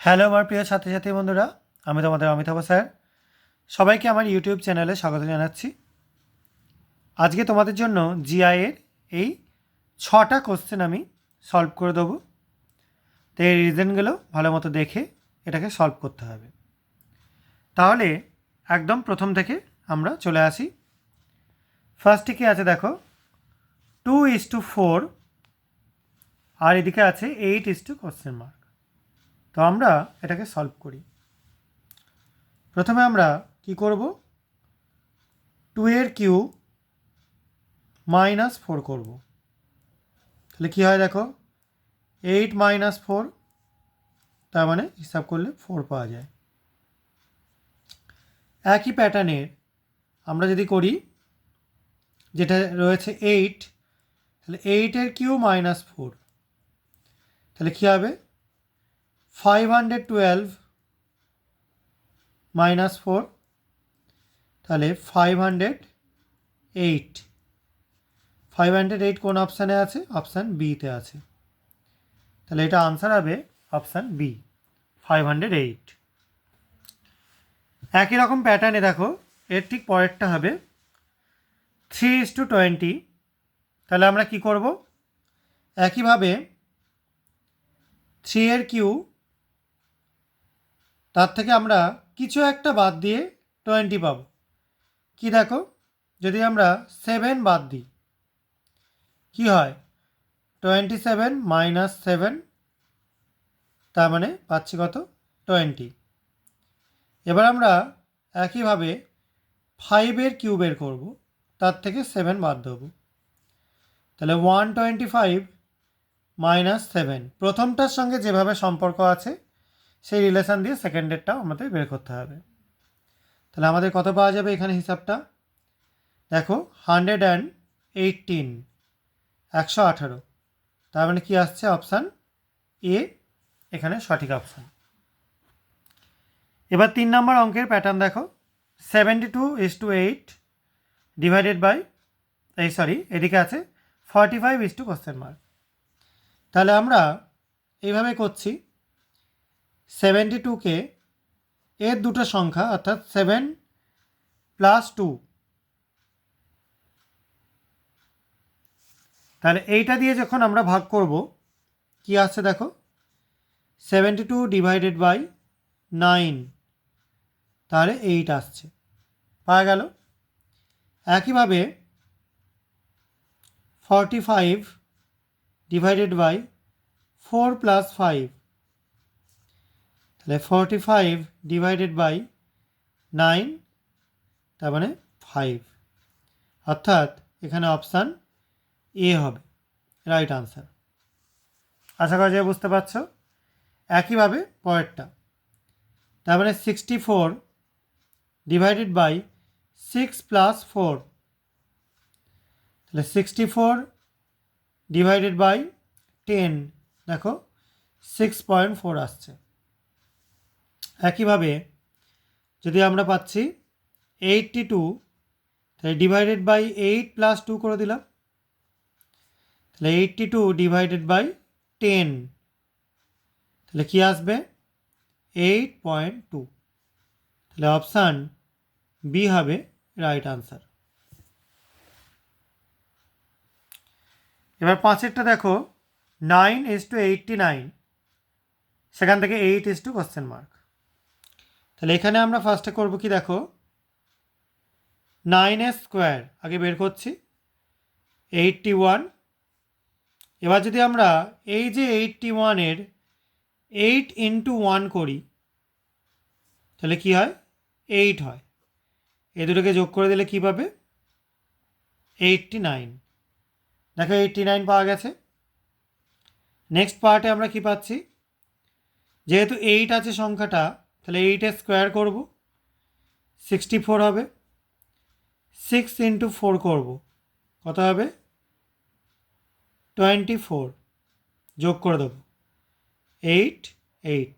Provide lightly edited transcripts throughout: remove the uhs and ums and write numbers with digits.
Hello আমার প্রিয় ছাত্রছাত্রী বন্ধুরা, আমি তোমাদের অমিতাভ স্যার। সবাইকে আমার ইউটিউব চ্যানেলে স্বাগত জানাচ্ছি। আজকে তোমাদের জন্য জিআইয়ের এই 6টা কোশ্চেন আমি সলভ করে দেবো। তো এই রিজনগুলো ভালো মতো দেখে এটাকে সলভ করতে হবে। তাহলে একদম প্রথম থেকে আমরা চলে আসি। ফার্স্টে কি আছে দেখো, 2:4 আর এদিকে আছে 8:? তো আমরা এটাকে সলভ করি। প্রথমে আমরা কি করব, 2 এর কিউব -4 করব। তাহলে কী হয় দেখো, 8 - 4, তার মানে হিসাব করলে 4 পাওয়া যায়। একই প্যাটার্নের আমরা যদি করি, যেটা রয়েছে 8, তাহলে 8 এর কিউব -4, তাহলে কী হবে 512 - 4, তাহলে 508। 508 কোন অপশানে আছে? অপশান বিতে আছে। তাহলে এটা আনসার হবে অপশান বি, 508। একই রকম প্যাটার্নে দেখো, এর ঠিক পরেরটা হবে 3:20। তাহলে আমরা কি করব, একইভাবে 3 এর কিউ, তার থেকে আমরা কিছু একটা বাদ দিয়ে 20 পাবো। কি দেখো, যদি আমরা 7 বাদ দিই কি হয়, 27 - 7, তার মানে পাচ্ছি কত, 20। এবার আমরা একইভাবে 5 এর কিউ বের করব, তার থেকে 7 বাদ দেবো। তাহলে 125 - 7, প্রথমটার সঙ্গে যেভাবে সম্পর্ক আছে সেই রিলেশান দিয়ে সেকেন্ডেরটাও আমাদের বের করতে হবে। তাহলে আমাদের কত পাওয়া যাবে এখানে হিসাবটা দেখো, 118, 118, তার মানে কি আসছে, অপশান এ এখানে সঠিক অপশান। এবার 3 নম্বর অঙ্কের প্যাটার্ন দেখো, 72:8 ডিভাইডেড বাই, এদিকে আছে 45:? তাহলে আমরা এইভাবে করছি, 72কে এর দুটো সংখ্যা অর্থাৎ 7 + 2, তাহলে এইটা দিয়ে যখন আমরা ভাগ করব কি আসছে দেখো, 72 ডিভাইডেড বাই 9, তাহলে 8 আসছে, পাওয়া গেল। একইভাবে 45 ডিভাইডেড বাই 4 + 5, তাহলে 45 ডিভাইডেড বাই 9, তার মানে 5, অর্থাৎ এখানে অপশান এ হবে রাইট আনসার। আশা করা যায় বুঝতে পারছ। একইভাবে পরেরটা, তার মানে 64 ডিভাইডেড বাই 6 + 4, তাহলে 64 ডিভাইডেড বাই 10, দেখো 6.4 আসছে। একইভাবে যদি আমরা পাচ্ছি 82, তাহলে ডিভাইডেড বাই 8 + 2 করে দিলাম, তাহলে 82 ডিভাইডেড বাই 10, তাহলে কি আসবে 8.2, তাহলে অপশান বি হবে রাইট আনসার। এবার 5এরটা দেখো, 9:89, সেখান থেকে 8:? তাহলে এখানে আমরা ফার্স্টে করব কি দেখো, 9 স্কোয়ার আগে বের করছি, 81। এবার যদি আমরা এই যে 81-এর 8 × 1 করি, তাহলে কি হয়, 8 হয়। এ দুটোকে যোগ করে দিলে কি পাবে, 89। দেখো 89 পাওয়া গেছে। নেক্সট পার্টে আমরা কি পাচ্ছি, যেহেতু 8 আছে সংখ্যাটা, তাহলে 8-এর স্কোয়ার করব, 64 হবে। 6 × 4 করব, কত হবে, 24, যোগ করে দেবো 8, 8,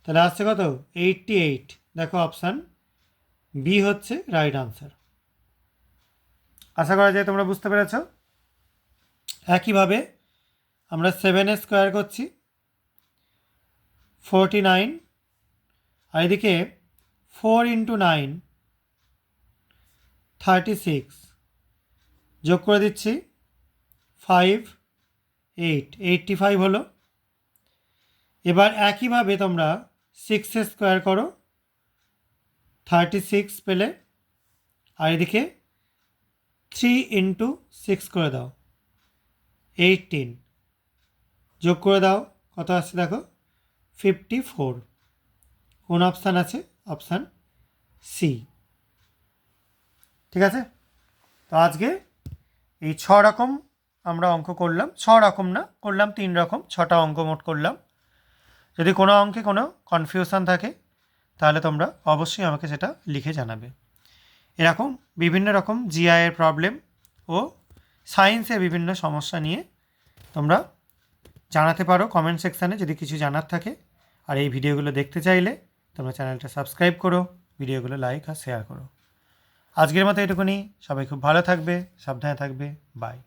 তাহলে আসছে কত, 88। দেখো অপশান বি হচ্ছে রাইট আনসার। আশা করা যায় তোমরা বুঝতে পেরেছ। একইভাবে আমরা 7 স্কোয়ার করছি, 49 আর এদিকে 4 × 9 36 যোগ করে দিচ্ছি 5 8 85 হলো। এবার একইভাবে তোমরা 6 স্কোয়ার করো 36 পেলে আর এদিকে 3 × 6 করে দাও 18 যোগ করে দাও কত আসছে দেখো 54। কোন অপশান আছে? Option C. ঠিক আছে, তো আজকে এই 6 রকম আমরা অঙ্ক করলাম, 6 রকম না, করলাম 3 রকম, 6টা অঙ্ক মোট করলাম। যদি কোনো অঙ্কে কোনো কনফিউশন থাকে তাহলে তোমরা অবশ্যই আমাকে সেটা লিখে জানাবে। এরকম বিভিন্ন রকম জিআইয়ের প্রবলেম ও সায়েন্সের বিভিন্ন সমস্যা নিয়ে তোমরা জানাতে পারো কমেন্ট সেকশানে যদি কিছু জানার থাকে। আর এই ভিডিওগুলো দেখতে চাইলে তোমরা চ্যানেলটা সাবস্ক্রাইব করো, ভিডিওগুলো লাইক আর শেয়ার করো। আজকের মতো এটুকুনি। সবাই খুব ভালো থাকবে, সাবধানে থাকবে। বাই।